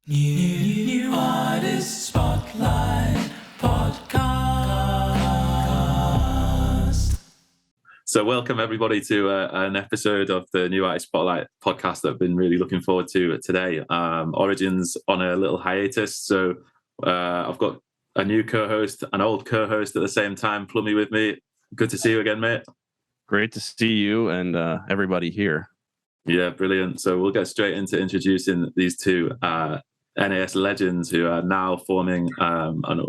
New Artist Spotlight Podcast. So welcome everybody to an episode of the New Artist Spotlight podcast that I've been really looking forward to today. Origin's on a little hiatus, so I've got a new co-host, an old co-host at the same time, Plummy with me. Good to see you again, mate. Great to see you and everybody here. Yeah, brilliant. So we'll get straight into introducing these two NAS legends who are now forming an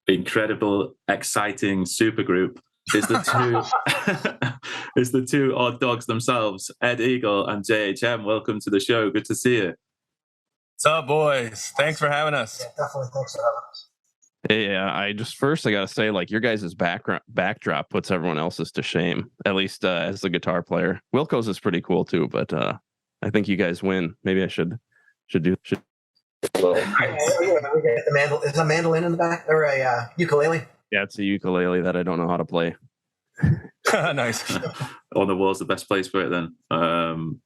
incredible, exciting supergroup. It's the two odd dogs themselves, Ed Eagle and J.H.M. Welcome to the show. Good to see you. What's up, boys? Thanks for having us. Yeah, definitely. Thanks for having us. Hey, I gotta say, like, your guys' backdrop puts everyone else's to shame. At least as the guitar player, Wilko's is pretty cool too. But I think you guys win. Maybe I should do. We get the mandolin. Is a mandolin in the back or a ukulele? Yeah, it's a ukulele that I don't know how to play. Nice. On the wall's the best place for it then.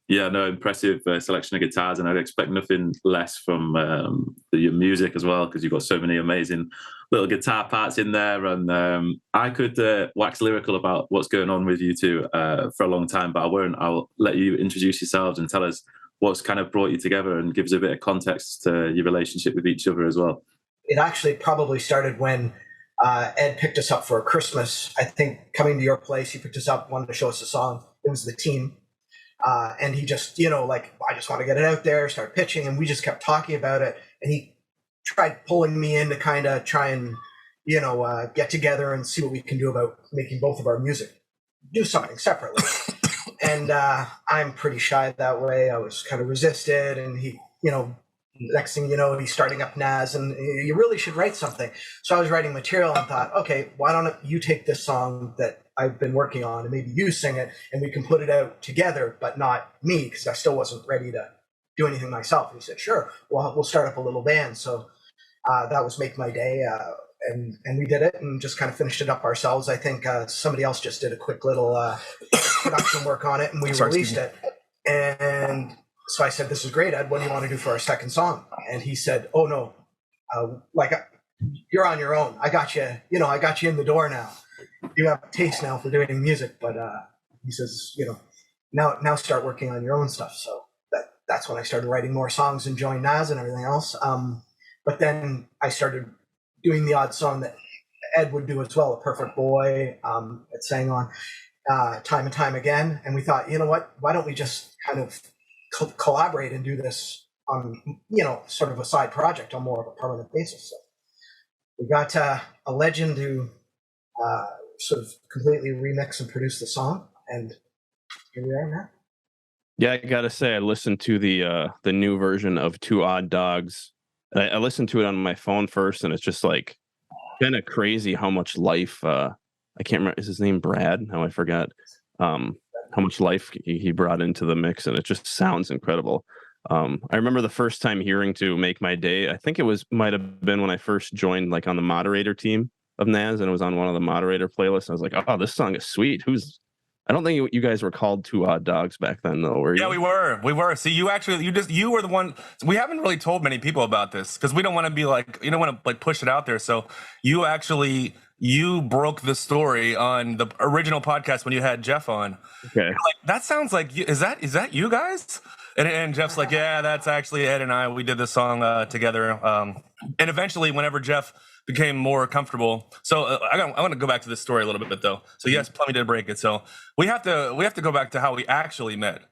Impressive selection of guitars, and I'd expect nothing less from your music as well, because you've got so many amazing little guitar parts in there. And I could wax lyrical about what's going on with you two for a long time, but I won't. I'll let you introduce yourselves and tell us what's kind of brought you together and gives a bit of context to your relationship with each other as well. It actually probably started when Ed picked us up for Christmas. I think coming to your place, he picked us up, wanted to show us a song. It was The Team. And he just, I just want to get it out there, start pitching. And we just kept talking about it. And he tried pulling me in to kind of try and, get together and see what we can do about making both of our music, do something separately. And I'm pretty shy that way. I was kind of resisted. And he, next thing you know, he's starting up NAS, and you really should write something. So I was writing material and thought, okay, why don't you take this song that I've been working on and maybe you sing it and we can put it out together, but not me, because I still wasn't ready to do anything myself. And he said, sure, well, we'll start up a little band. So that was Make My Day. And we did it and just kind of finished it up ourselves. I think somebody else just did a quick little production work on it, and we released it. And so I said, this is great, Ed. What do you want to do for our second song? And he said, oh, no, you're on your own. I got you in the door now. You have a taste now for doing music. But he says, now start working on your own stuff. So that's when I started writing more songs and joined NAS and everything else. But then I started doing the odd song that Ed would do as well, A Perfect Boy. It sang on time and time again. And we thought, you know what, why don't we just kind of collaborate and do this on, sort of a side project on more of a permanent basis. So we got a legend who sort of completely remix and produce the song, and here we are now. Yeah, I gotta say, I listened to the new version of Two Odd Dogs. I listened to it on my phone first, and it's just like kind of crazy how much life. I can't remember, is his name Brad? No, I forgot. How much life he brought into the mix, and it just sounds incredible. I remember the first time hearing to Make My Day. I think it might have been when I first joined, like, on the moderator team of NAS, and it was on one of the moderator playlists. I was like, oh, this song is sweet. I don't think you guys were called Two Odd Dogs back then, though, were you? Yeah, we were. See, you were the one. We haven't really told many people about this because we don't want to be like, you don't want to like push it out there. So you broke the story on the original podcast when you had Jeff on. Okay. Like, that sounds like you. Is that you guys? And Jeff's like, yeah, that's actually Ed and I. We did this song together. And eventually, whenever Jeff became more comfortable. So I want to go back to this story a little bit though. So yes, Plummy did break it. So we have to go back to how we actually met.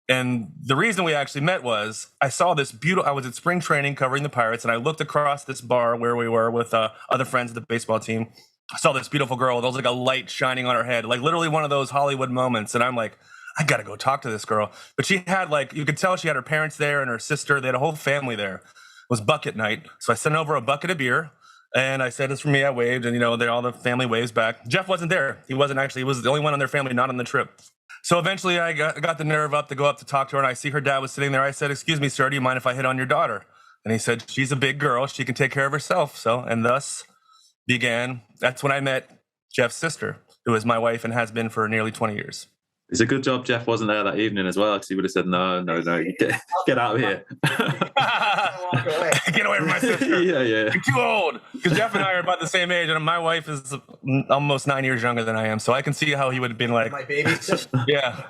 And the reason we actually met was I saw this I was at spring training covering the Pirates, and I looked across this bar where we were with other friends of the baseball team. I saw this beautiful girl. There was like a light shining on her head, like literally one of those Hollywood moments. And I'm like, I got to go talk to this girl. But she had, like, you could tell she had her parents there and her sister. They had a whole family there. It was bucket night. So I sent over a bucket of beer. And I said, it's for me. I waved, and all the family waves back. Jeff wasn't there. He was the only one on their family not on the trip. So eventually I got the nerve up to go up to talk to her, and I see her dad was sitting there. I said, excuse me, sir, do you mind if I hit on your daughter? And he said, she's a big girl. She can take care of herself. And thus that's when I met Jeff's sister, who is my wife and has been for nearly 20 years. It's a good job Jeff wasn't there that evening as well, because he would have said, no, you get out of here. Walk away. Get away from my sister. Yeah. You're too old. Because Jeff and I are about the same age, and my wife is almost 9 years younger than I am, so I can see how he would have been like, My baby sister. yeah.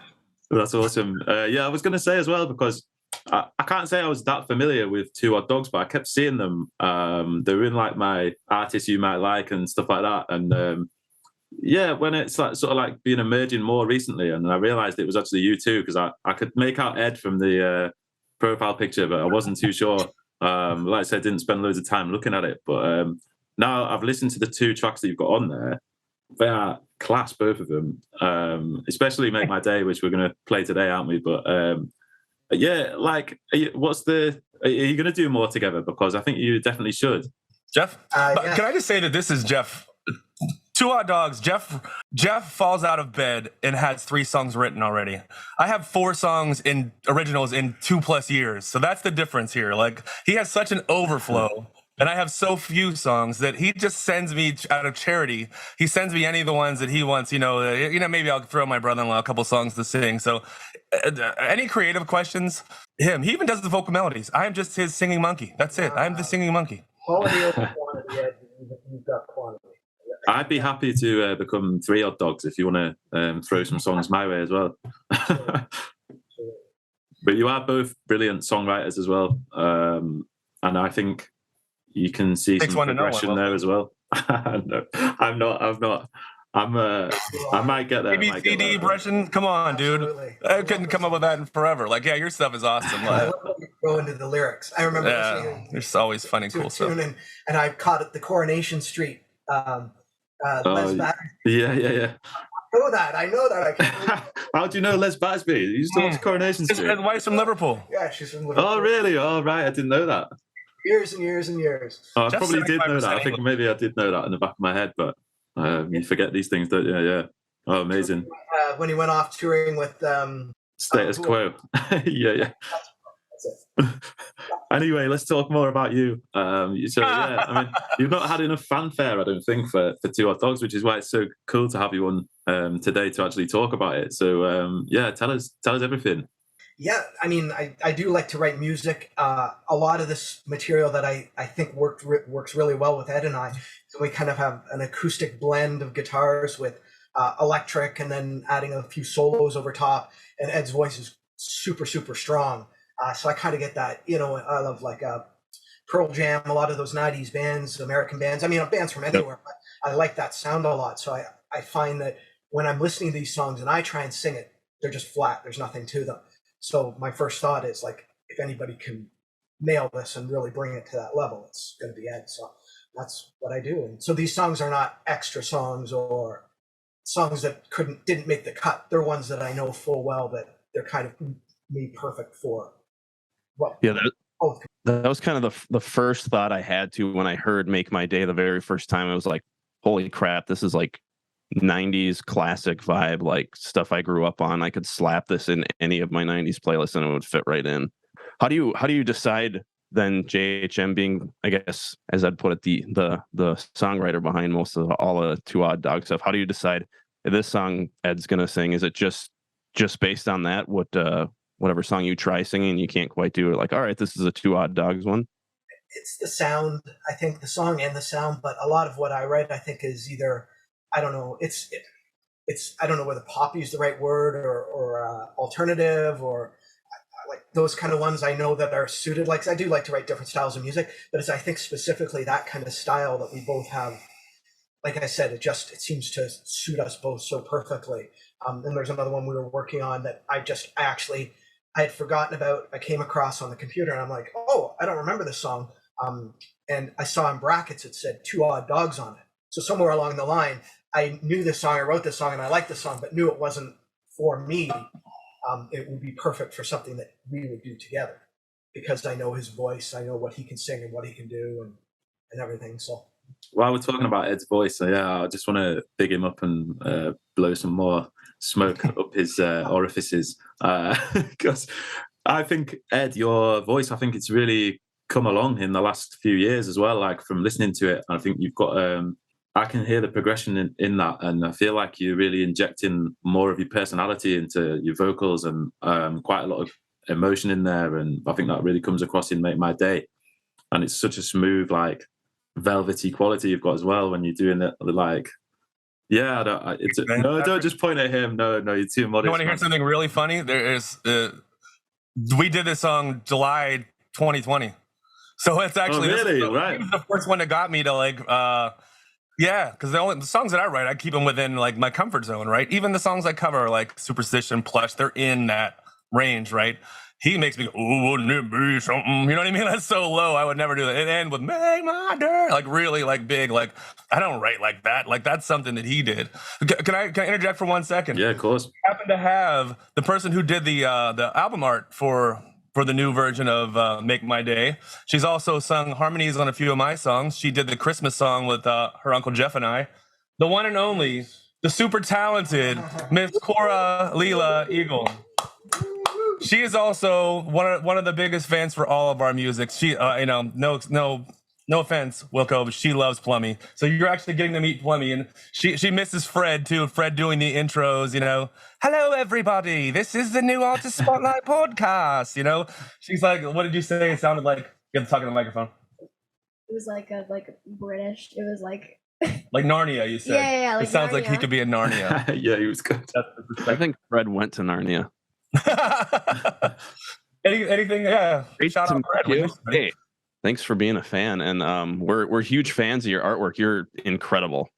That's awesome. I was going to say as well, because I can't say I was that familiar with Two Odd Dogs, but I kept seeing them. They're in like my artists you might like and stuff like that. And when it's like sort of like been emerging more recently, and I realized it was actually you too, because I could make out Ed from the profile picture, but I wasn't too sure. Like I said, I didn't spend loads of time looking at it, but now I've listened to the 2 tracks that you've got on there. They are class, both of them, especially Make My Day, which we're going to play today, aren't we? But like, are you going to do more together? Because I think you definitely should. Jeff, Yeah. can I just say that this is Jeff? Two Odd Dogs. Jeff falls out of bed and has 3 songs written already. I have 4 songs in originals in 2+ years. So that's the difference here. Like, he has such an overflow, and I have so few songs that he just sends me out of charity. He sends me any of the ones that he wants. Maybe I'll throw my brother-in-law a couple songs to sing. So any creative questions, him. He even does the vocal melodies. I am just his singing monkey. That's it. I'm the singing monkey. Quality over quantity, Ed. You've got quantity. I'd be happy to become 3 Odd Dogs if you want to throw some songs my way as well. But you are both brilliant songwriters as well, and I think you can see some progression there as well. No, I'm not. I might get there. ABCD impression? Come on, dude. Absolutely. I couldn't come up with that in forever. Like, yeah, your stuff is awesome. Go into the lyrics. I remember listening there's always funny, to cool a stuff. tune, and I caught it, the Coronation Street. Les Battersby. Yeah. I know that. I can't How do you know Les Battersby? You used to watch Coronation Street. His wife's from Liverpool. Yeah, she's from Liverpool. Oh, really? Oh, right. I didn't know that. Years and years and years. Oh, I Just probably did know that. I 75% think maybe I did know that in the back of my head, but you forget these things, don't you? Yeah. Oh, amazing. When he went off touring with Status Quo. Yeah. That's it. Anyway, let's talk more about you. You've not had enough fanfare, I don't think, for 2 Odd Dogs, which is why it's so cool to have you on today to actually talk about it. So tell us everything. Yeah, I mean, I do like to write music. A lot of this material that I think works really well with Ed and I. So we kind of have an acoustic blend of guitars with electric, and then adding a few solos over top. And Ed's voice is super, super strong. So I kind of get that, I love like Pearl Jam, a lot of those 90s bands, American bands. I mean, bands from anywhere, but I like that sound a lot. So I find that when I'm listening to these songs and I try and sing it, they're just flat. There's nothing to them. So my first thought is like, if anybody can nail this and really bring it to that level, it's going to be Ed. So that's what I do. And so these songs are not extra songs or songs that didn't make the cut. They're ones that I know full well that they're kind of made perfect for. Well, yeah, that was kind of the first thought I had to when I heard Make My Day the very first time. I was like, holy crap, this is like 90s classic vibe, like stuff I grew up on. I could slap this in any of my 90s playlists and it would fit right in. How do you decide then, J.H.M being, I guess, as I'd put it, the songwriter behind most of all the 2 Odd Dog stuff? How do you decide if this song Ed's gonna sing? Is it just based on that? Whatever song you try singing, you can't quite do it. Like, all right, this is a 2 Odd Dogs one. It's the sound, I think, the song and the sound. But a lot of what I write, I think, is either, I don't know, it's I don't know whether poppy is the right word or alternative or like those kind of ones I know that are suited. Like, I do like to write different styles of music, but it's, I think, specifically that kind of style that we both have. Like I said, it seems to suit us both so perfectly. And there's another one we were working on that I had forgotten about. I came across on the computer and I'm like, oh, I don't remember this song. And I saw in brackets, it said 2 Odd Dogs on it. So somewhere along the line, I knew this song, I wrote this song and I liked the song, but knew it wasn't for me. It would be perfect for something that we would do together because I know his voice, I know what he can sing and what he can do and everything. So while we're talking about Ed's voice, I just want to big him up and blow some more smoke up his orifices, because I think, Ed, your voice, I think it's really come along in the last few years as well, like from listening to it. I think you've got I can hear the progression in that, and I feel like you're really injecting more of your personality into your vocals and quite a lot of emotion in there, and I think that really comes across in Make My Day. And it's such a smooth, like velvety quality you've got as well when you're doing it. Like, yeah, don't just point at him. No, you're too modest. You want to hear something really funny? There is, we did this song July 2020, so it's actually right. This was the first one that got me to like, yeah, because the songs that I write, I keep them within like my comfort zone, right? Even the songs I cover, like Superstition, Plush, they're in that range, right? He makes me go, oh, wouldn't it be something? You know what I mean? That's so low. I would never do that. It end with Make My Day, like really like big. Like I don't write like that. Like that's something that he did. Can I interject for 1 second? Yeah, of course. I happen to have the person who did the album art for the new version of Make My Day. She's also sung harmonies on a few of my songs. She did the Christmas song with her Uncle Jeff and I. The one and only, the super talented Miss Cora Leela Eagle. She is also one of the biggest fans for all of our music. She, no offense, Wilko, but she loves Plummy. So you're actually getting to meet Plummy, and she misses Fred too. Fred doing the intros, hello everybody, this is the new Artist Spotlight podcast. She's like, what did you say? It sounded like you have to talk in the microphone. It was like British. It was like Narnia. You said, yeah. Like it sounds Narnia. like he could be in Narnia. Yeah, he was good. I think Fred went to Narnia. Anything? Yeah. Shout out Fred. Hey, thanks for being a fan, and we're huge fans of your artwork. You're incredible,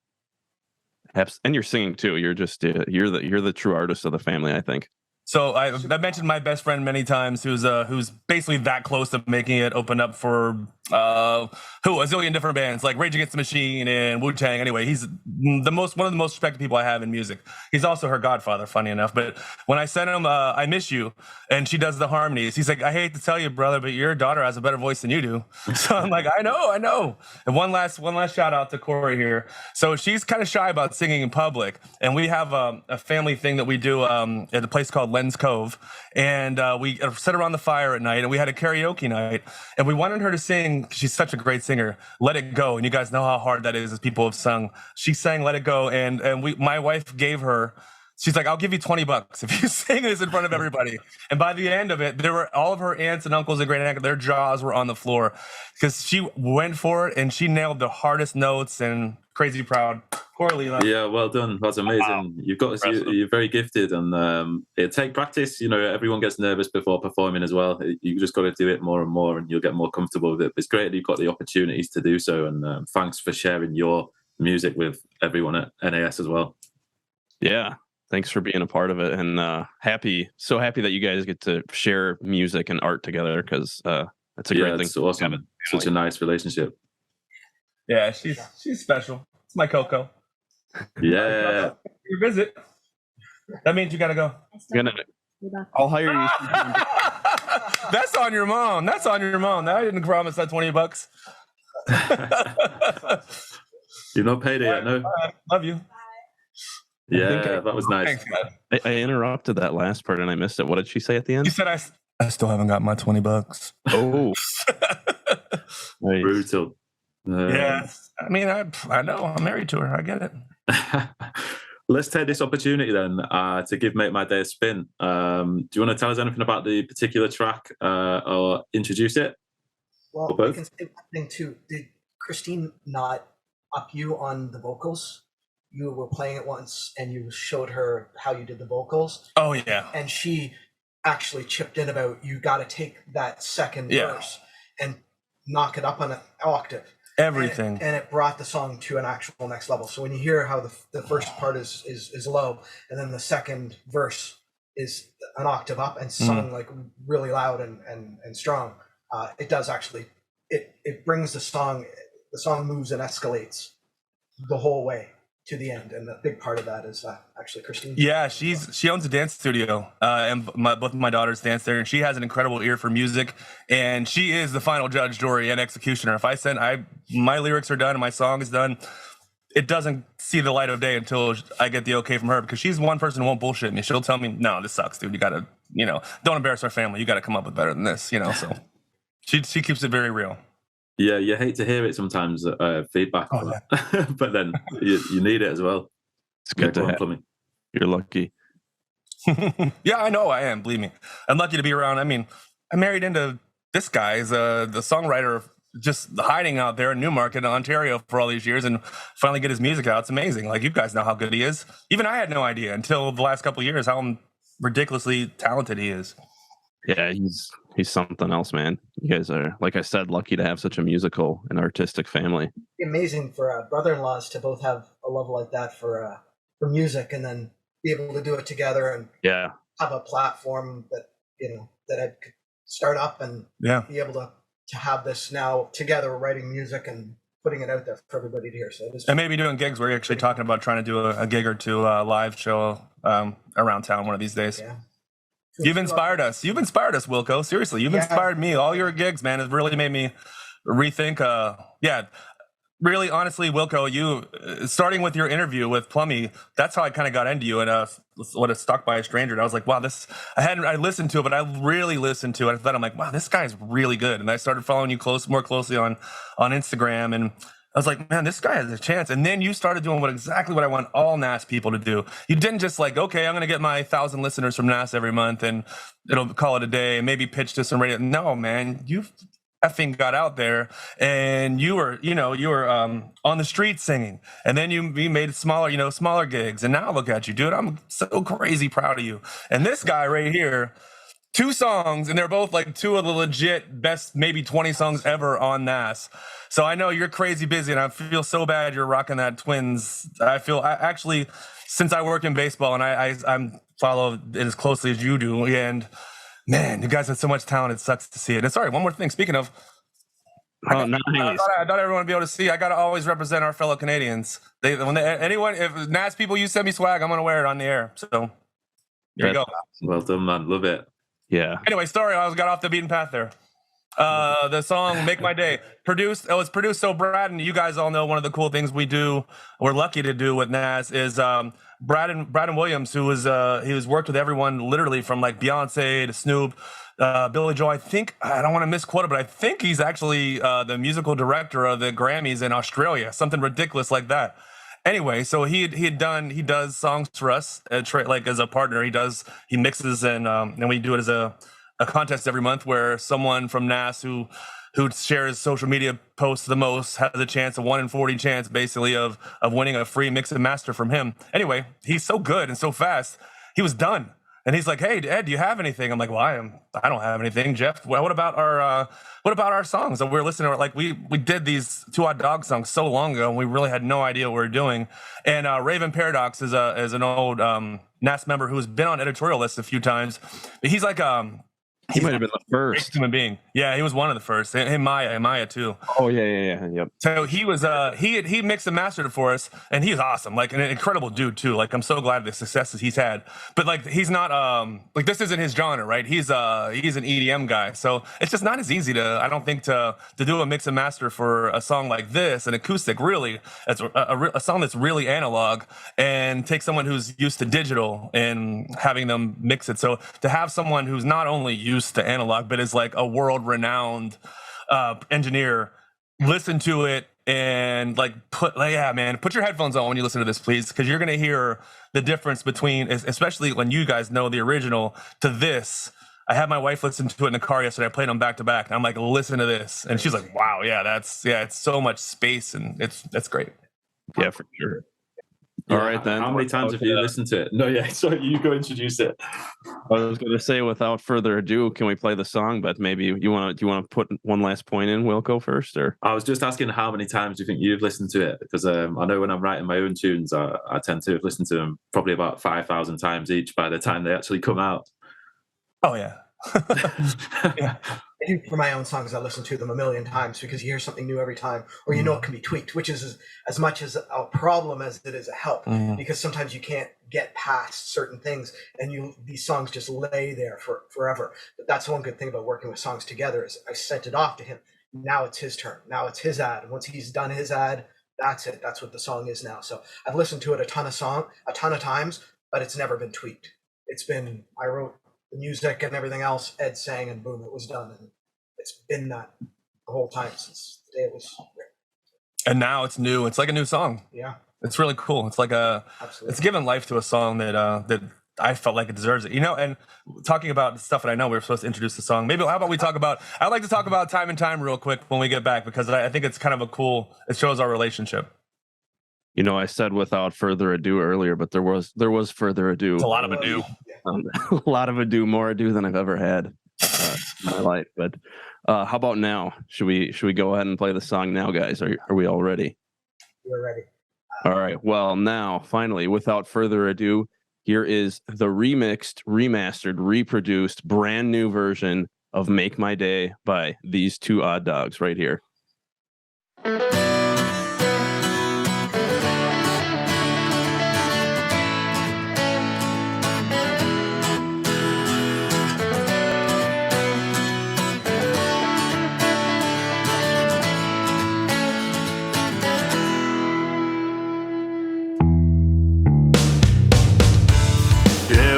and you're singing too. You're just you're the true artist of the family, I think. So I mentioned my best friend many times, who's basically that close to making it open up for a zillion different bands like Rage Against the Machine and Wu-Tang. Anyway, he's one of the most respected people I have in music. He's also her godfather, funny enough. But when I sent him I Miss You, and she does the harmonies, he's like, I hate to tell you, brother, but your daughter has a better voice than you do. So I'm like, I know. And one last shout out to Corey here. So she's kind of shy about singing in public, and we have a family thing that we do at a place called Lens Cove, and we sit around the fire at night, and we had a karaoke night, and we wanted her to sing. She's such a great singer, Let It Go, and you guys know how hard that is, as people have sung. She sang Let It Go, and my wife gave her. She's like, I'll give you $20 if you sing this in front of everybody. And by the end of it, there were all of her aunts and uncles and great aunts, their jaws were on the floor because she went for it and she nailed the hardest notes, and crazy proud. Corley, yeah, well done. That's amazing. Wow. You're very gifted, and it take practice. Everyone gets nervous before performing as well. You just got to do it more and more, and you'll get more comfortable with it. It's great that you've got the opportunities to do so, and thanks for sharing your music with everyone at NAS as well. Yeah. Thanks for being a part of it, and so happy that you guys get to share music and art together, because that's a great thing. It's awesome. Such a nice relationship. Yeah, she's special. It's my Coco. Yeah. You visit. That means you gotta go. I'll hire you. That's on your mom. I didn't promise that $20. You've not paid it yet, no? Love you. Yeah, that was nice. Thanks, I interrupted that last part and I missed it. What did she say at the end? She said, I still haven't got my $20. Oh. Nice. Brutal. Yeah. I mean, I know. I'm married to her. I get it. Let's take this opportunity then to give Make My Day a spin. Do you want to tell us anything about the particular track or introduce it? Well, we can say one thing too. Did Christine not up you on the vocals? You were playing it once and you showed her how you did the vocals. Oh, yeah. And she actually chipped in about, you got to take that second verse and knock it up on an octave. Everything. And it brought the song to an actual next level. So when you hear how the first part is low, and then the second verse is an octave up and sung like really loud and strong, it does actually, it brings the song moves and escalates the whole way to the end, and a big part of that is actually Christine. Yeah, she owns a dance studio, and both of my daughters dance there, and she has an incredible ear for music, and she is the final judge, jury, and executioner. If my lyrics are done and my song is done, it doesn't see the light of day until I get the okay from her, because she's one person who won't bullshit me. She'll tell me, no, this sucks, dude. You gotta, don't embarrass our family. You gotta come up with better than this, so she keeps it very real. Yeah, you hate to hear it sometimes, feedback, Oh, but then you need it as well. It's good to have. Plummy. You're lucky. Yeah, I know I am. Believe me, I'm lucky to be around. I mean, I married into this guy, the songwriter, just hiding out there in Newmarket, Ontario, for all these years, and finally get his music out. It's amazing. Like, you guys know how good he is. Even I had no idea until the last couple of years how ridiculously talented he is. Yeah, he's something else, man. You guys are, like I said, lucky to have such a musical and artistic family. Amazing for brother-in-laws to both have a love like that for music, and then be able to do it together and have a platform that that I could start up and be able to have this now together, writing music and putting it out there for everybody to hear. So and maybe doing gigs. We're actually talking about trying to do a gig or two, live show around town one of these days. Yeah. You've inspired us. You've inspired us, Wilko. Seriously, you've inspired me. All your gigs, man, has really made me rethink. Really, honestly, Wilko, you starting with your interview with Plummy, that's how I kind of got into you. And what is Stuck by a Stranger. And I was like, wow, I listened to it, but I really listened to it. I thought, I'm like, wow, this guy's really good. And I started following you more closely on Instagram, and I was like, man, this guy has a chance. And then you started doing exactly what I want all NAS people to do. You didn't just like, okay, I'm going to get my 1,000 listeners from NAS every month and it'll call it a day and maybe pitch to some radio. No, man, you've effing got out there, and you were on the street singing, and then you made smaller gigs, and now look at you, dude. I'm so crazy proud of you. And this guy right here, 2 songs, and they're both like 2 of the legit best, maybe 20 songs ever on NAS. So I know you're crazy busy, and I feel so bad you're rocking that Twins. I actually, since I work in baseball and I'm follow it as closely as you do, and man, you guys have so much talent. It sucks to see it. And sorry, one more thing. Speaking of, I thought everyone would be able to see. I got to always represent our fellow Canadians. If NAS people, you send me swag, I'm going to wear it on the air. So there you go. Well done, man. Love it. Yeah. Anyway, sorry, I got off the beaten path there. The song "Make My Day" was produced. So Brad, and you guys all know, one of the cool things we're lucky to do with NAS is Brad Williams, who was worked with everyone literally from like Beyonce to Snoop, Billy Joel. I don't want to misquote it, but I think he's actually the musical director of the Grammys in Australia, something ridiculous like that. Anyway, so he does songs for us, like as a partner. He mixes and we do it as a contest every month where someone from NAS who shares social media posts the most has a chance, a 1 in 40 chance basically of winning a free mix and master from him. Anyway, he's so good and so fast. He was done. And he's like, "Hey, Ed, do you have anything?" I'm like, "Well, I don't have anything, Jeff. What about our songs that we're listening to?" Like, we did these 2 Odd Dog songs so long ago, and we really had no idea what we were doing. And Raven Paradox is an old NAS member who's been on editorial lists a few times. But he's like he might have been the first human being. Yeah, he was one of the first. And Maya too. Oh yeah. Yep. So he was he mixed and mastered it for us, and he's awesome. Like, an incredible dude too. Like, I'm so glad the successes he's had. But like, he's not like, this isn't his genre, right? He's an EDM guy. So it's just not as easy I don't think to do a mix and master for a song like this, an acoustic, really. It's a song that's really analog, and take someone who's used to digital and having them mix it. So to have someone who's not only used to analog but is like a world-renowned engineer listen to it and put your headphones on when you listen to this, please, because you're going to hear the difference between, especially when you guys know the original to this. I had my wife listen to it in the car yesterday. I played them back to back, and I'm like, listen to this, and she's like, wow, it's so much space, and that's great. Yeah, for sure. Yeah, all right, then. How many times have you listened to it? No, yeah. Sorry, you go introduce it. I was going to say, without further ado, can we play the song? But maybe do you want to put one last point in, Wilko, first? Or I was just asking, how many times do you think you've listened to it? Because I know when I'm writing my own tunes, I tend to have listened to them probably about 5,000 times each by the time they actually come out. Oh yeah. Yeah. I do for my own songs. I listen to them a million times because you hear something new every time, or it can be tweaked, which is as much as a problem as it is a help, because sometimes you can't get past certain things, and these songs just lay there forever. But that's one good thing about working with songs together is I sent it off to him. Now it's his turn. Now it's his ad. And once he's done his ad, that's it. That's what the song is now. So I've listened to it a ton of times, but it's never been tweaked. I wrote the music and everything else, Ed sang, and boom, it was done. And it's been that the whole time since day it was written. And now it's new. It's like a new song. Yeah, It's really cool. It's like absolutely. it's given life to a song that that I felt like it deserves it. You know, and talking about stuff that I know we were supposed to introduce the song. Maybe how about we talk about? I'd like to talk about Time and Time real quick when we get back because I think it's kind of a cool. It shows our relationship. You know, I said without further ado earlier, but there was further ado. It's a lot of ado. A lot of ado, more ado than I've ever had in my life. But how about now? Should we go ahead and play the song now, guys? Are we all ready? We're ready. All right. Well, now, finally, without further ado, here is the remixed, remastered, reproduced, brand new version of Make My Day by these two odd dogs right here.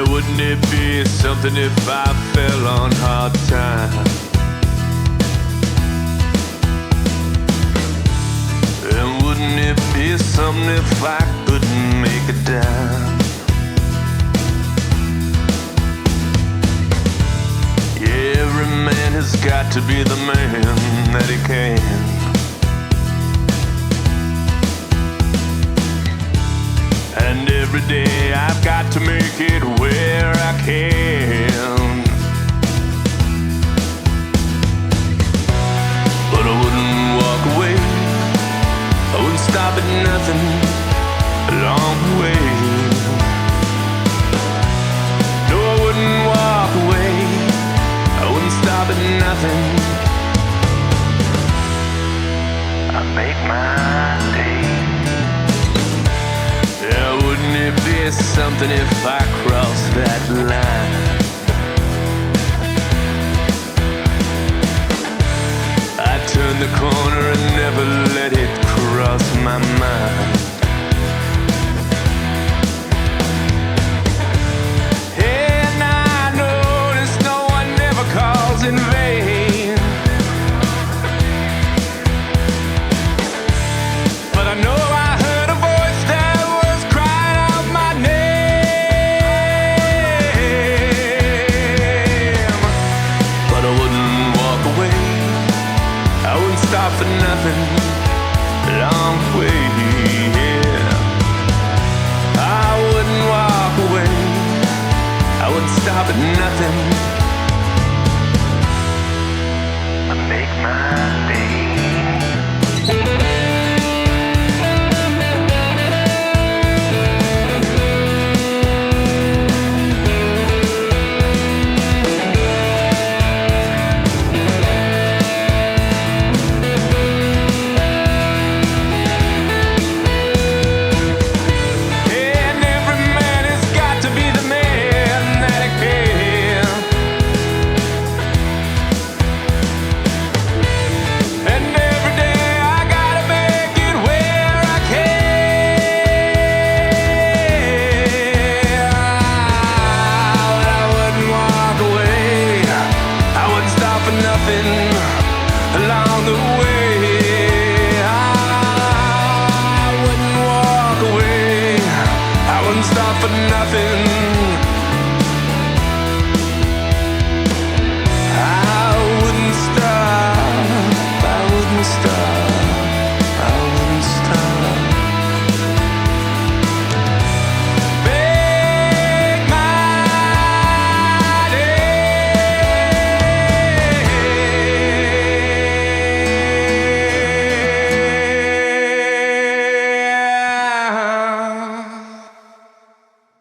Wouldn't it be something if I fell on hard times? And wouldn't it be something if I couldn't make a dime? Yeah, every man has got to be the man that he can. And every day I've got to make it where I can. But I wouldn't walk away, I wouldn't stop at nothing along the way. No, I wouldn't walk away, I wouldn't stop at nothing. I make my day. Yeah, wouldn't it be something if I crossed that line? I turned the corner and never let it cross my mind. And I notice no one ever calls in vain. But I know I heard a voice that was crying out my name. But I wouldn't walk away, I wouldn't stop for nothing along the way, yeah. I wouldn't walk away, I wouldn't stop at nothing. I make my day.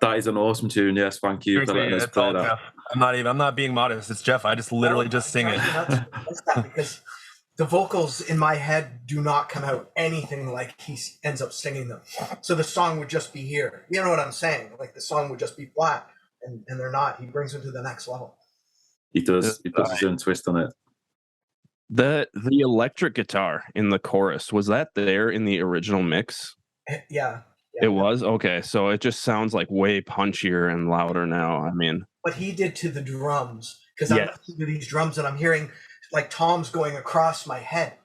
That is an awesome tune. Yes, thank you for letting us It's all play that. Jeff. I'm not being modest. It's Jeff. I just literally just sing it. That's that because the vocals in my head do not come out anything like he ends up singing them. So the song would just be here. You know what I'm saying? Like the song would just be flat, and they're not. He brings them to the next level. He does. He puts his own twist on it. The electric guitar in the chorus, was that there in the original mix? Yeah. It was? Okay, so it just sounds like way punchier and louder now. I mean, what he did to the drums, because I'm listening to these drums and I'm hearing like toms going across my head,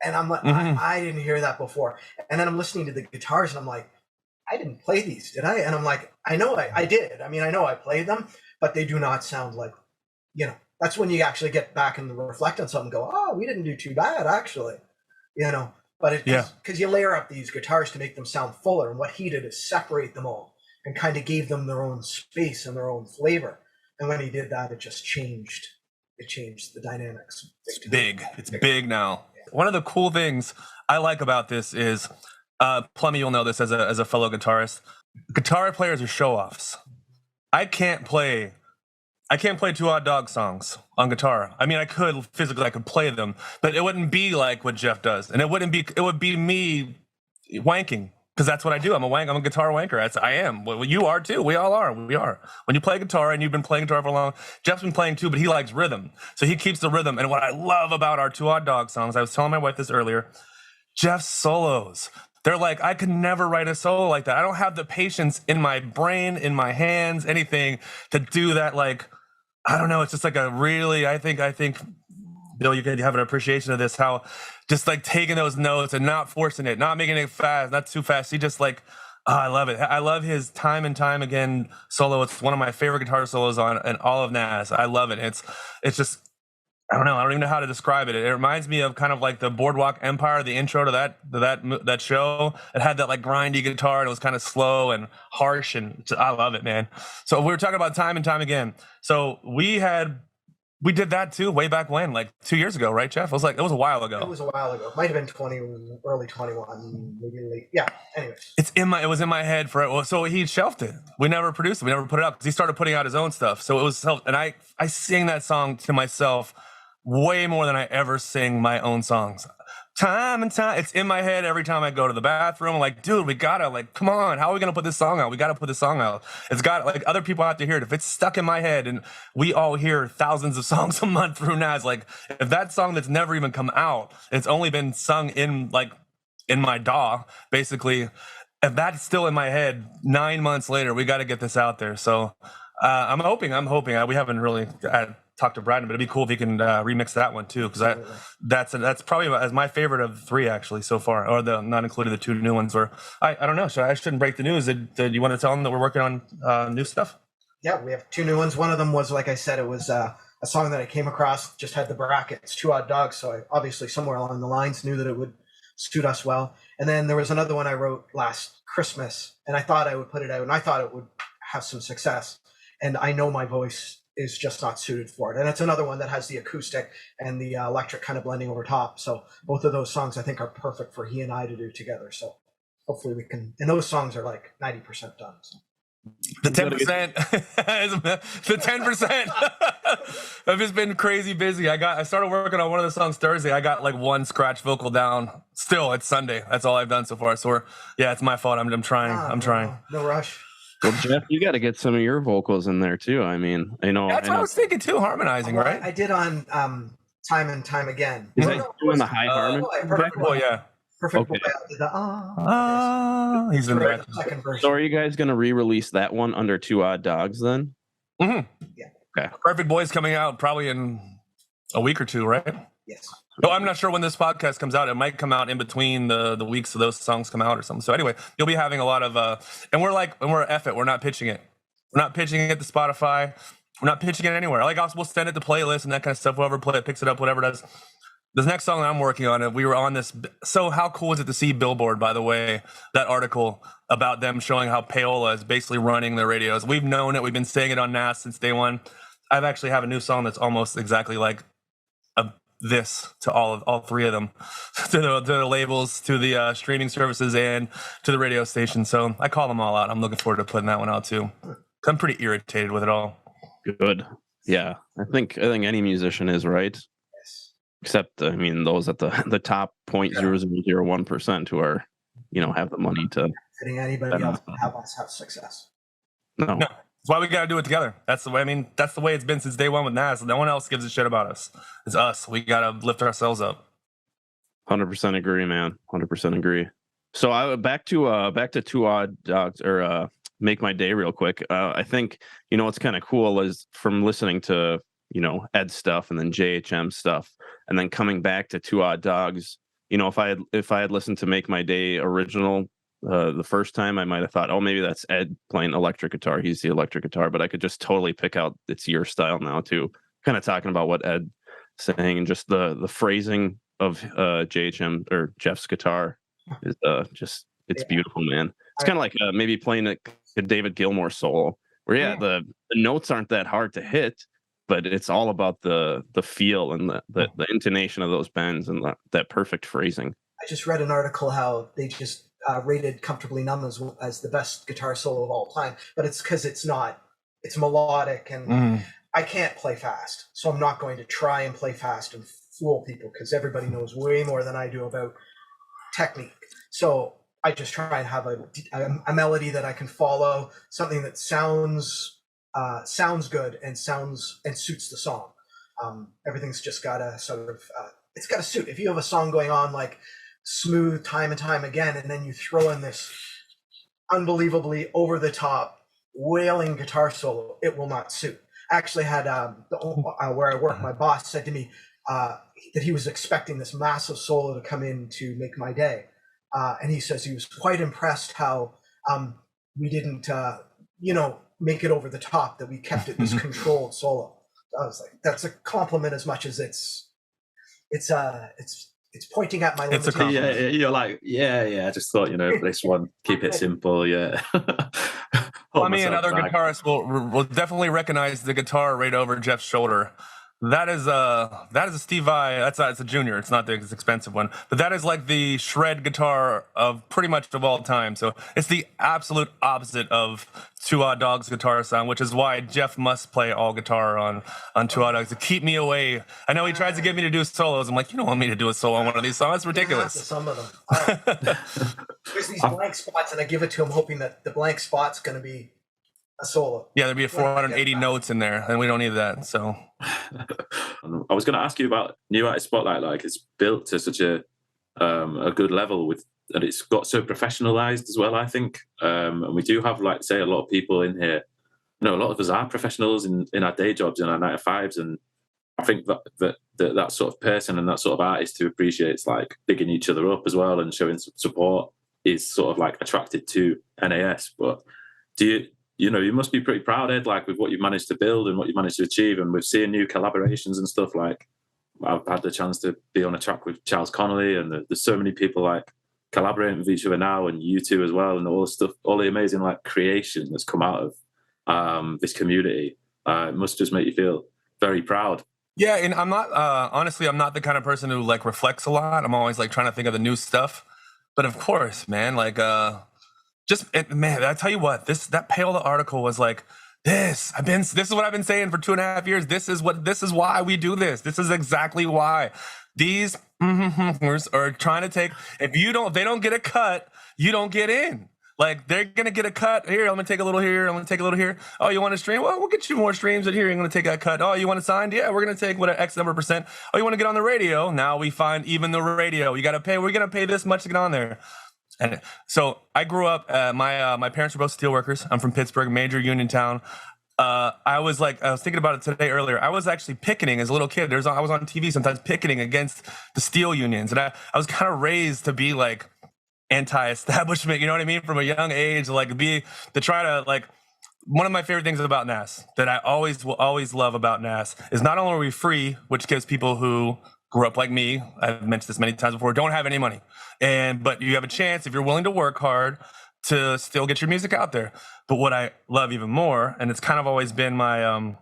And I'm like, I didn't hear that before. And then I'm listening to the guitars and I'm like, I didn't play these, did I? And I'm like, I know I did. I mean, I know I played them, but they do not sound like, you know, that's when you actually get back and reflect on something and go, oh, we didn't do too bad, actually, you know. But because you layer up these guitars to make them sound fuller, and what he did is separate them all and kind of gave them their own space and their own flavor. And when he did that, it just changed. It changed the dynamics. It's big. It's big now. Yeah. One of the cool things I like about this is, Plummy, you'll know this as a fellow guitarist. Guitar players are show-offs. I can't play 2 Odd Dog songs on guitar. I mean, I could play them, but it wouldn't be like what Jeff does, and it would be me wanking, because that's what I do. I'm a guitar wanker. I am. Well, you are too. We all are. We are. When you play guitar, and you've been playing guitar for long, Jeff's been playing too, but he likes rhythm, so he keeps the rhythm. And what I love about our 2 Odd Dog songs, I was telling my wife this earlier, Jeff's solos. They're like, I could never write a solo like that. I don't have the patience in my brain, in my hands, anything to do that. Like, I don't know. It's just like a really, I think, Bill, you could have an appreciation of this, how just like taking those notes and not forcing it, not making it fast, not too fast. He just like, I love it. I love his time and time again solo. It's one of my favorite guitar solos on all of NAS. I love it. It's just, I don't know. I don't even know how to describe it. It reminds me of kind of like the Boardwalk Empire, the intro to that show. It had that like grindy guitar, and it was kind of slow and harsh, and I love it, man. So we were talking about time and time again. So we did that too way back when, like 2 years ago, right, Jeff? It was a while ago. It was a while ago. It might have been early 21, maybe late. Yeah. Anyways, it was in my head so he shelved it. We never produced it. We never put it out because he started putting out his own stuff. So it was, and I sing that song to myself way more than I ever sing my own songs. Time and time, it's in my head every time I go to the bathroom. I'm like, dude, we gotta, like, come on, how are we gonna put this song out? We gotta put this song out. It's got, like, other people have to hear it. If it's stuck in my head, and we all hear thousands of songs a month through NAS, like, if that song that's never even come out, it's only been sung in my DAW, basically, if that's still in my head 9 months later, we gotta get this out there. So I'm hoping, we haven't really talk to Brandon, but it'd be cool if he can remix that one too, because that's probably as my favorite of the 3 actually so far, or not including the 2 new ones. Or I don't know. I shouldn't break the news. Did you want to tell them that we're working on new stuff? Yeah, we have 2 new ones. One of them was, like I said, it was a song that I came across, just had the brackets 2 Odd Dogs, so I obviously somewhere along the lines knew that it would suit us well. And then there was another one I wrote last Christmas, and I thought I would put it out, and I thought it would have some success. And I know my voice is just not suited for it. And it's another one that has the acoustic and the electric kind of blending over top. So both of those songs I think are perfect for he and I to do together. So hopefully we can, and those songs are like 90% done. So. The 10%, the 10%. I've just been crazy busy. I started working on one of the songs Thursday. I got like 1 scratch vocal down. Still, it's Sunday. That's all I've done so far. So it's my fault. I'm trying. I'm trying. No rush. Well, Jeff, you got to get some of your vocals in there too. I mean, I know. That's what I was thinking too, harmonizing, right? I did on Time and Time Again. Is that doing the high harmony? Perfect Boy, yeah. Perfect Boy. He's in the second version. So are you guys going to re-release that one under 2 Odd Dogs then? Mm-hmm. Yeah. Okay. Perfect Boy is coming out probably in a week or 2, right? Yes. Oh, I'm not sure when this podcast comes out. It might come out in between the weeks of those songs come out or something. So anyway, you'll be having a lot of and we're F it. We're not pitching it. We're not pitching it to Spotify. We're not pitching it anywhere. Like, we'll send it to playlists and that kind of stuff. Whoever picks it up, whatever it does. This next song that I'm working on, we were on this. So how cool is it to see Billboard, by the way, that article about them showing how Paola is basically running their radios. We've known it. We've been saying it on NAS since day one. I've actually have a new song that's almost exactly like this to all 3 of them, to the labels, to the streaming services, and to the radio station. So I call them all out. I'm looking forward to putting that one out too. I'm pretty irritated with it all. Good. Yeah, I think any musician is, right? Yes. Except, I mean, those at the top 0.0001% who are, have the money to. Fitting anybody else have us have success. No. That's why we got to do it together. That's the way. I mean, that's the way it's been since day one with NAS. No one else gives a shit about us. It's us. We got to lift ourselves up. 100% agree, man. 100% agree. So back to 2 Odd Dogs, or Make My Day real quick. I think what's kind of cool is from listening to Ed stuff and then J.H.M stuff, and then coming back to 2 Odd Dogs. you know, if I had listened to Make My Day original the first time, I might have thought, oh, maybe that's Ed playing electric guitar. He's the electric guitar, but I could just totally pick out it's your style now too. Kind of talking about what Ed saying, and just the phrasing of J.H.M. or Jeff's guitar is just it's beautiful, man. It's kind of like maybe playing a David Gilmour solo, where the notes aren't that hard to hit, but it's all about the feel and the intonation of those bends and that perfect phrasing. I just read an article how they just rated Comfortably Numb as the best guitar solo of all time, but it's because it's melodic, and I can't play fast, so I'm not going to try and play fast and fool people, because everybody knows way more than I do about technique. So I just try and have a melody that I can follow, something that sounds good and suits the song. Everything's just got to sort of it's got to suit. If you have a song going on like smooth time and time again, and then you throw in this unbelievably over the top wailing guitar solo, it will not suit. I actually had where I work, my boss said to me that he was expecting this massive solo to come in to Make My Day, and he says he was quite impressed how we didn't make it over the top, that we kept it this controlled solo. I was like, that's a compliment as much as it's pointing at my limitations. Yeah, you're like, I just thought, this one, keep it simple, yeah. Plummy and other guitarists will definitely recognize the guitar right over Jeff's shoulder. That is a Steve Vai. It's a junior. It's not the expensive one, but that is like the shred guitar of pretty much of all time. So it's the absolute opposite of Two Odd Dogs guitar sound, which is why Jeff must play all guitar on Two Odd Dogs to keep me away. I know he tries to get me to do solos. I'm like, you don't want me to do a solo on one of these songs. That's ridiculous. Some of them. There's these blank spots, and I give it to him hoping that the blank spot's going to be a solo. Yeah, there'd be 480 notes in there, and we don't need that. So I was going to ask you about New Artist Spotlight. Like, it's built to such a good level and it's got so professionalized as well, I think. And we do have, like, say, a lot of people in here. A lot of us are professionals in our day jobs and our 9-to-5s, and I think that sort of person and that sort of artist who appreciates, like, bigging each other up as well and showing support is sort of like attracted to NAS. But you must be pretty proud, Ed, like, with what you've managed to build and what you've managed to achieve. And we've seen new collaborations and stuff. Like, I've had the chance to be on a track with Charles Connolly, and there's so many people, like, collaborating with each other now, and you two as well, and all the stuff, all the amazing, like, creation that's come out of this community. It must just make you feel very proud. Yeah, and I'm not, honestly, I'm not the kind of person who, like, reflects a lot. I'm always, like, trying to think of the new stuff. But of course, man, like, man, I tell you what, that Pale article was like, this is what I've been saying for 2.5 years. This is why we do this. This is exactly why these are trying to take, if they don't get a cut, you don't get in. Like, they're going to get a cut here. I'm going to take a little here. I'm going to take a little here. Oh, you want to stream? Well, we'll get you more streams at here. You're going to take a cut. Oh, you want it signed? Yeah, we're going to take X number of percent. Oh, you want to get on the radio? Now we find even the radio. You got to pay. We're going to pay this much to get on there. And so I grew up, my parents were both steelworkers. I'm from Pittsburgh, major union town. I was thinking about it today earlier. I was actually picketing as a little kid. I was on TV sometimes picketing against the steel unions. And I was kind of raised to be like anti-establishment, you know what I mean? From a young age, one of my favorite things about NAS that I will always love about NAS is not only are we free, which gives people who grew up like me, I've mentioned this many times before, don't have any money. But you have a chance, if you're willing to work hard, to still get your music out there. But what I love even more, and it's kind of always been my, I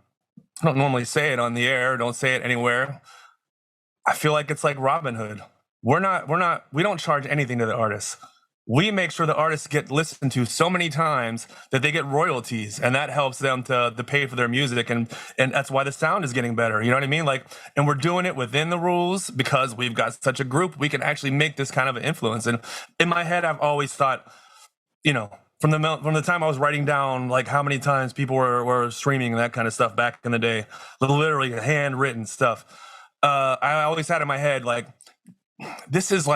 don't normally say it on the air, don't say it anywhere. I feel like it's like Robin Hood. We don't charge anything to the artists. We make sure the artists get listened to so many times that they get royalties, and that helps them to pay for their music, and that's why the sound is getting better. You know what I mean? Like, and we're doing it within the rules because we've got such a group. We can actually make this kind of an influence. And in my head, I've always thought, from the time I was writing down like how many times people were streaming and that kind of stuff back in the day, literally handwritten stuff. I always had in my head like, this is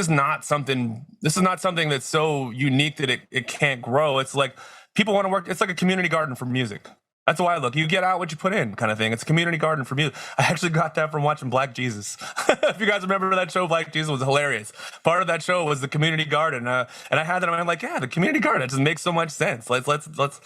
not something that's so unique that it can't grow. It's like people want to work. It's like a community garden for music. That's the way I look. You get out what you put in, kind of thing. It's a community garden for me. I actually got that from watching Black Jesus. If you guys remember that show, Black Jesus was hilarious. Part of that show was the community garden, and I had that in my mind, like, yeah, the community garden. It just makes so much sense. Let's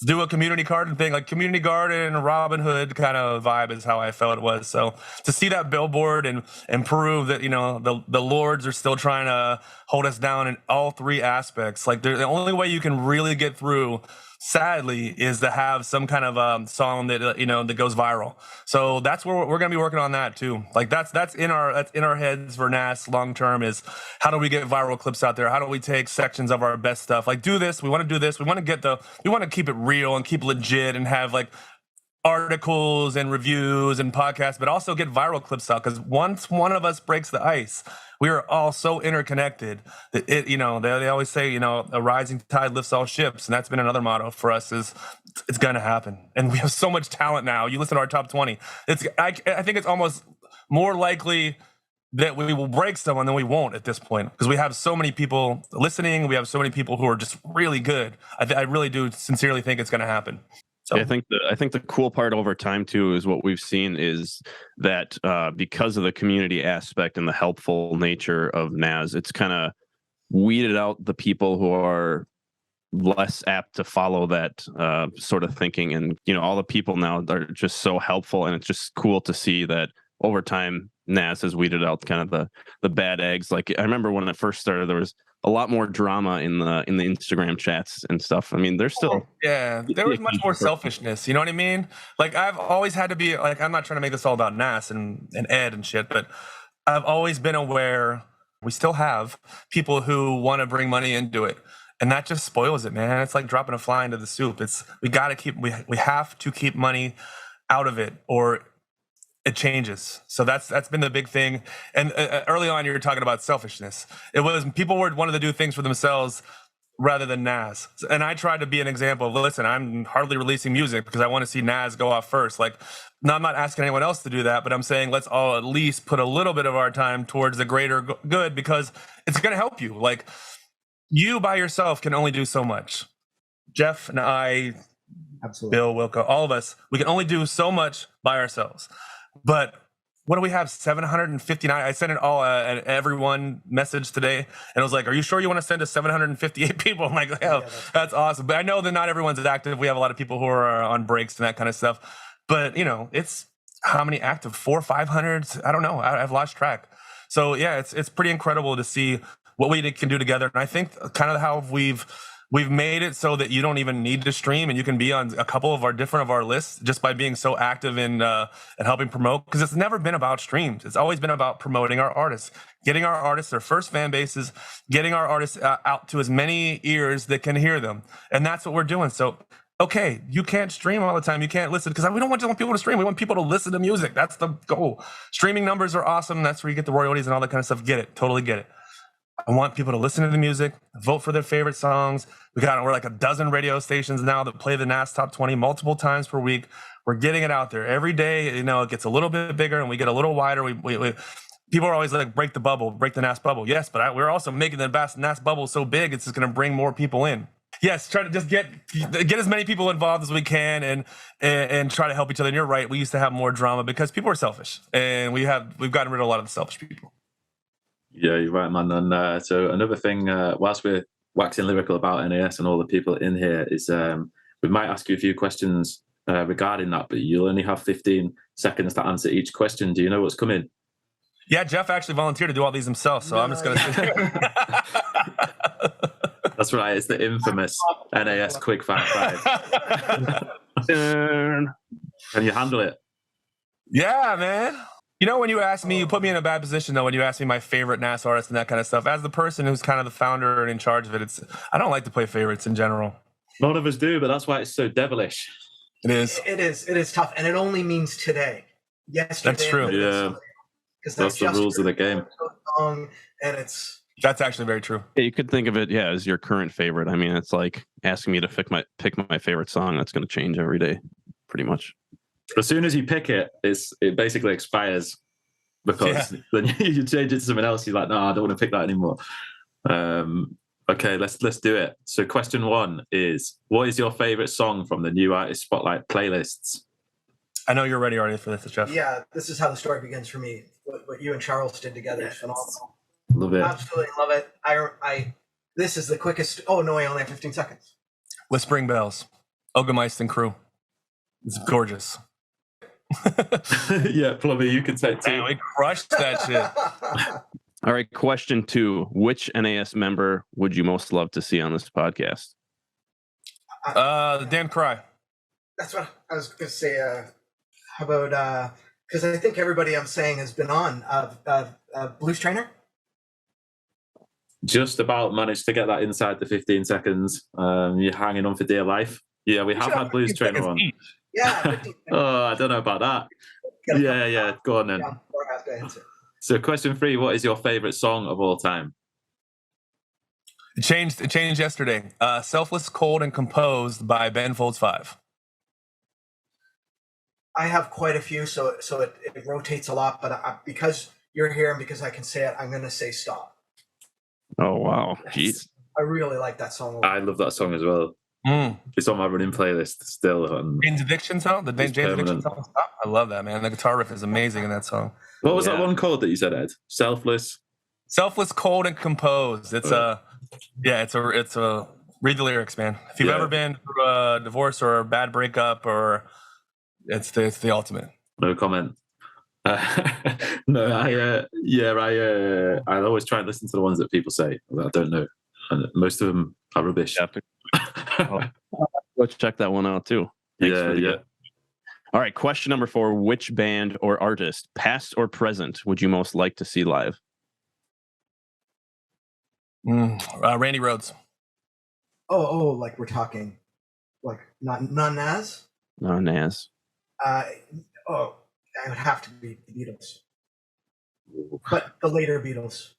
do a community garden thing, like community garden, Robin Hood kind of vibe is how I felt it was. So to see that billboard and prove that, you know, the lords are still trying to hold us down in all three aspects. Like the only way you can really get through, sadly, is to have some kind of song that you know that goes viral. So that's where we're gonna be working on that too. Like that's in our heads for NAS long term, is how do we get viral clips out there? How do we take sections of our best stuff? Like do this. We want to do this. We want to keep it real and keep legit and have like articles and reviews and podcasts, but also get viral clips out, because once one of us breaks the ice, we are all so interconnected that it, you know, they always say, you know, a rising tide lifts all ships, and that's been another motto for us. Is it's gonna happen, and we have so much talent now. You listen to our top 20. I think it's almost more likely that we will break someone than we won't at this point, because we have so many people listening. We have so many people who are just really good. I really do sincerely think it's gonna happen. So. I think the cool part over time too is what we've seen is that because of the community aspect and the helpful nature of NAS, it's kind of weeded out the people who are less apt to follow that sort of thinking. And you know, all the people now are just so helpful, and it's just cool to see that over time NAS has weeded out kind of the bad eggs. Like I remember when it first started, there was a lot more drama in the Instagram chats and stuff. I mean, there's still there was much more selfishness. You know what I mean? Like I've always had to be like, I'm not trying to make this all about NAS and Ed and shit, but I've always been aware we still have people who want to bring money into it, and that just spoils it, man. It's like dropping a fly into the soup. We have to keep money out of it, or it changes. So that's been the big thing. And early on, you were talking about selfishness. It was people wanted to do things for themselves rather than NAS. And I tried to be an example of, listen, I'm hardly releasing music because I want to see NAS go off first. Like, no, I'm not asking anyone else to do that, but I'm saying let's all at least put a little bit of our time towards the greater good, because it's going to help you. Like, you by yourself can only do so much. Jeff and I, absolutely, Bill, Wilko, all of us, we can only do so much by ourselves. But what do we have? 759. I sent it all at everyone message today, and I was like, "Are you sure you want to send to 758 people?" I'm like, "Yeah, that's awesome." But I know that not everyone's as active. We have a lot of people who are on breaks and that kind of stuff. But you know, it's how many active? 400, 500? I don't know. I've lost track. So yeah, it's pretty incredible to see what we can do together. And I think kind of how we've made it so that you don't even need to stream, and you can be on a couple of our lists just by being so active in and helping promote. Because it's never been about streams. It's always been about promoting our artists, getting our artists their first fan bases, getting our artists out to as many ears that can hear them. And that's what we're doing. So, okay, you can't stream all the time. You can't listen, because we don't want people to stream. We want people to listen to music. That's the goal. Streaming numbers are awesome. That's where you get the royalties and all that kind of stuff. Get it. Totally get it. I want people to listen to the music, vote for their favorite songs. We're like a dozen radio stations now that play the NAS Top 20 multiple times per week. We're getting it out there every day. You know, it gets a little bit bigger and we get a little wider. People are always like, break the NAS bubble. Yes, but we're also making the NAS bubble so big, it's just going to bring more people in. Yes, try to just get as many people involved as we can, and try to help each other. And you're right, we used to have more drama because people are selfish, and we've gotten rid of a lot of the selfish people. Yeah, you're right, man. And so another thing, whilst we're waxing lyrical about NAS and all the people in here, is we might ask you a few questions regarding that, but you'll only have 15 seconds to answer each question. Do you know what's coming? Yeah, Jeff actually volunteered to do all these himself, so I'm just going to sit here. That's right. It's the infamous NAS Quickfire 5. Can you handle it? Yeah, man. You know, when you ask me, you put me in a bad position, though, when you ask me my favorite NAS artist and that kind of stuff. As the person who's kind of the founder and in charge of it, I don't like to play favorites in general. None of us do, but that's why it's so devilish. It is. It is tough, and it only means today. Yesterday. That's true. Yeah. That's the rules of the game. And that's actually very true. Yeah, you could think of it, as your current favorite. I mean, it's like asking me to pick my favorite song. That's going to change every day, pretty much. As soon as you pick it, it basically expires, because then you change it to something else. You're like, no, I don't want to pick that anymore. Okay, let's do it. So question 1 is, what is your favorite song from the new artist spotlight playlists? I know you're ready already for this, Jeff. Yeah, this is how the story begins for me. What you and Charles did together is phenomenal. Love it. Absolutely love it. I this is the quickest. Oh no, I only have 15 seconds. Whispering Bells, Ogameister and Crew. It's gorgeous. Yeah, Plummy, you can take 2. Man, we crushed that shit. All right, question 2. Which NAS member would you most love to see on this podcast? The Dan Cry. That's what I was going to say. How about because I think everybody I'm saying has been on Blues Trainer. Just about managed to get that inside the 15 seconds. You're hanging on for dear life. Yeah, we have had Blues Trainer on. Yeah. 15 Oh, I don't know about that. Yeah. Go on then. Yeah, or have to answer. So question 3, what is your favorite song of all time? It changed yesterday. Selfless, Cold, and Composed by Ben Folds 5. I have quite a few, so it rotates a lot. But because you're here and because I can say it, I'm going to say Stop. Oh, wow. Jeez. I really like that song a lot. I love that song as well. It's on my running playlist still. Jane's Addiction song? The Jane's Addiction song? Stop? I love that, man. The guitar riff is amazing in that song. What was that one called that you said, Ed? Selfless, Cold, and Composed. It's a read the lyrics, man. If you've ever been through a divorce or a bad breakup, or it's the ultimate. No comment. No, I always try and listen to the ones that people say that I don't know, and most of them are rubbish. Go check that one out too. Yeah. All right, question number 4. Which band or artist, past or present, would you most like to see live? Randy Rhoads. Oh, like we're talking, like not NAS. No, NAS. It would have to be the Beatles, but the later Beatles.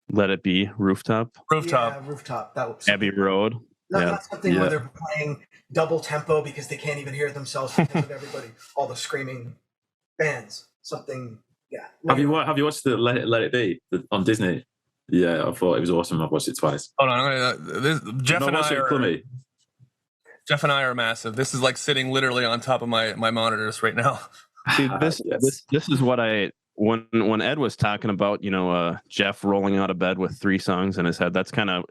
Let It Be, Rooftop. Yeah, Rooftop. That was Abbey Road. not something where they're playing double tempo because they can't even hear themselves because of everybody, all the screaming bands. Something, yeah. Have you watched the Let It Be on Disney? Yeah, I thought it was awesome. I've watched it twice. Hold on, Jeff and I are massive. This is like sitting literally on top of my monitors right now. See, this is what when Ed was talking about, Jeff rolling out of bed with 3 songs in his head, that's kind of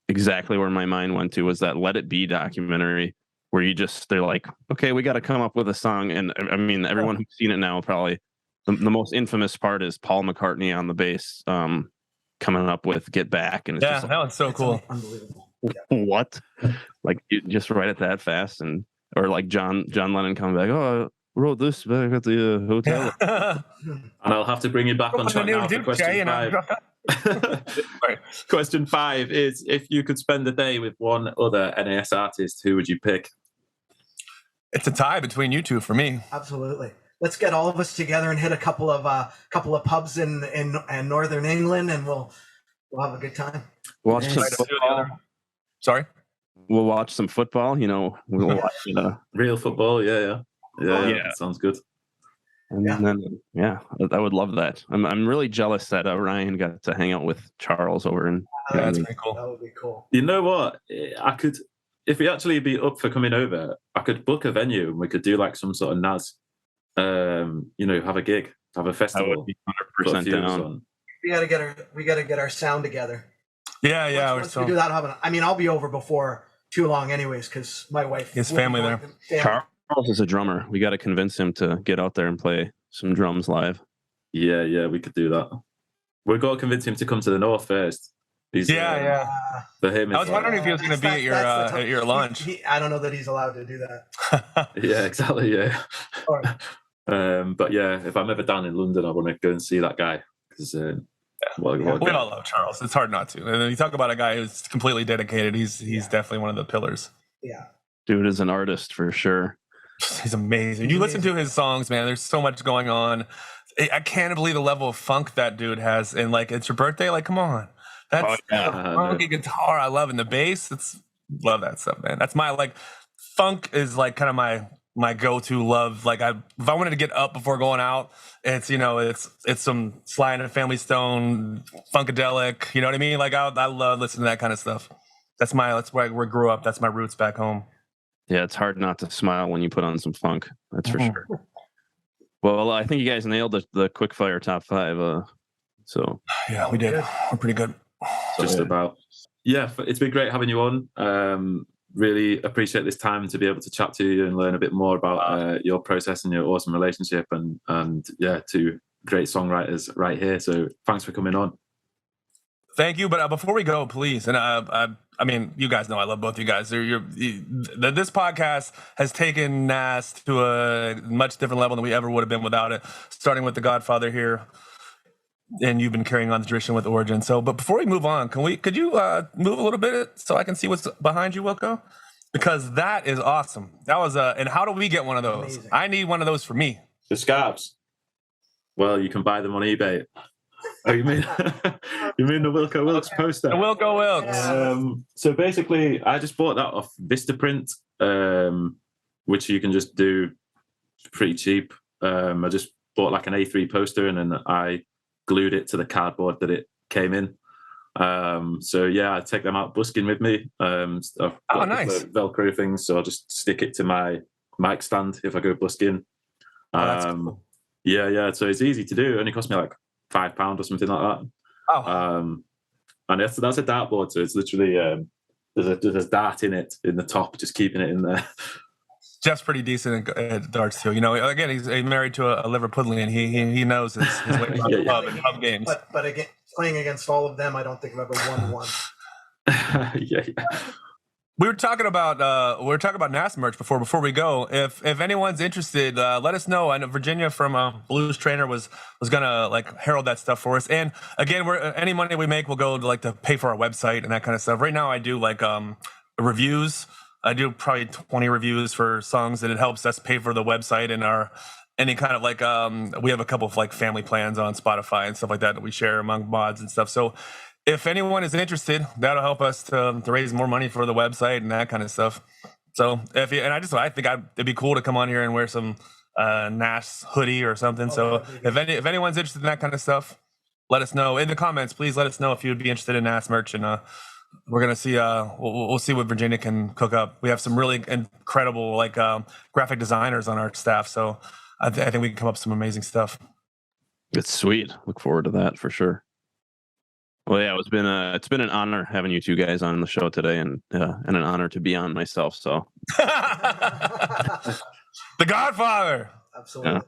exactly where my mind went to, was that Let It Be documentary, where they're like, okay, we got to come up with a song. And I mean, everyone who's seen it now, probably the most infamous part is Paul McCartney on the bass, coming up with Get Back. And it's just like, that one's so cool. Unbelievable. What? Like, you just write it that fast, or like John Lennon coming back, oh, I wrote this back at the hotel. And I'll have to bring you back on track now for question 5. Question 5 is, if you could spend a day with one other NAS artist, who would you pick? It's a tie between you two for me. Absolutely. Let's get all of us together and hit a couple of pubs in northern England, and we'll have a good time. Watch some football. Sorry? We'll watch some football. We'll watch real football. Yeah. Sounds good. And then, I would love that. I'm really jealous that Ryan got to hang out with Charles over in. That's pretty cool. That would be cool. You know what? I could, if we actually be up for coming over, I could book a venue and we could do like some sort of NAS. Have a gig, have a festival. I would be 100% down. We gotta get our sound together. Yeah. Once we do that, I'll be over before too long, anyways, because my wife, his family there. Charles is a drummer. We got to convince him to get out there and play some drums live. Yeah, we could do that. We've got to convince him to come to the north first. Yeah. For him, I was wondering if he was going to be at your lunch. I don't know that he's allowed to do that. Yeah, exactly. Yeah. But yeah, if I'm ever down in London, I want to go and see that guy because. We all love Charles. It's hard not to. And you talk about a guy who's completely dedicated. He's definitely one of the pillars. Yeah, dude is an artist for sure. He's amazing. You listen to his songs, man. There's so much going on. I can't believe the level of funk that dude has. And like, it's your birthday. Like, come on, that's funky guitar. I love, and the bass. Love that stuff, man. That's my funk is like kind of my my go-to love. Like if I wanted to get up before going out, it's it's some Sly and the Family Stone, Funkadelic. You know what I mean? Like I love listening to that kind of stuff. That's where I grew up. That's my roots back home. Yeah, it's hard not to smile when you put on some funk. That's for sure. Well, I think you guys nailed the Quickfire top 5. So yeah, we did. We're pretty good. Just about. Yeah, it's been great having you on. Really appreciate this time to be able to chat to you and learn a bit more about your process and your awesome relationship, and yeah, 2 great songwriters right here. So thanks for coming on. Thank you. But before we go, please, and I mean, you guys know I love both you guys. This podcast has taken NAS to a much different level than we ever would have been without it. Starting with the Godfather here, and you've been carrying on the tradition with Origin. So, but before we move on, could you move a little bit so I can see what's behind you, Wilko? Because that is awesome. That was and how do we get one of those? Amazing. I need one of those for me. The scarves. Well, you can buy them on eBay. Oh, you mean the Wilko Wilkes poster? The Wilko Wilkes. So basically, I just bought that off Vistaprint, which you can just do pretty cheap. I just bought like an A3 poster, and then I glued it to the cardboard that it came in. So yeah, I take them out busking with me. I've got nice Velcro things, so I'll just stick it to my mic stand if I go busking. That's cool. Yeah. So it's easy to do. It only cost me like £5 or something like that. Oh. And that's a dartboard, so it's literally there's a dart in it in the top, just keeping it in there. Jeff's pretty decent at darts too. Again, he's married to a Liverpudlian. He knows his way around the pub and pub games. But again, playing against all of them, I don't think I've ever won one. Yeah. We were talking about NAS merch before we go. If anyone's interested, let us know. I know Virginia from Blues Trainer was gonna like herald that stuff for us. And again, any money we make will go to pay for our website and that kind of stuff. Right now, I do reviews. I do probably 20 reviews for songs, and it helps us pay for the website and any kind of we have a couple of family plans on Spotify and stuff like that we share among mods and stuff. So if anyone is interested, that'll help us to raise more money for the website and that kind of stuff. So I think it'd be cool to come on here and wear some NAS hoodie or something. So if anyone's interested in that kind of stuff, let us know in the comments. Please let us know if you'd be interested in NAS merch, and we're gonna see. We'll see what Virginia can cook up. We have some really incredible graphic designers on our staff, so I think we can come up with some amazing stuff. It's sweet. Look forward to that for sure. Well, yeah, it's been an honor having you 2 guys on the show today, and an honor to be on myself. So, The Godfather. Absolutely.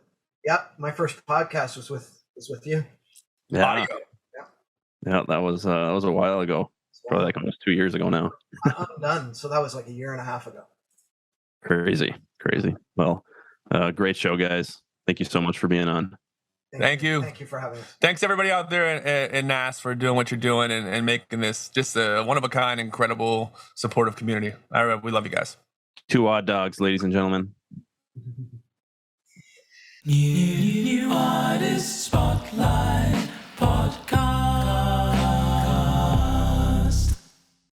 Yeah, my first podcast was with you. Yeah, that was a while ago. Probably almost 2 years ago now. I'm done. So that was a year and a half ago. Crazy. Well, great show, guys. Thank you so much for being on. Thank you. Thank you for having us. Thanks everybody out there in NAS for doing what you're doing and making this just a one-of-a-kind, incredible, supportive community. All right, we love you guys. 2 Odd Dogs, ladies and gentlemen. New Artist Spotlight Podcast.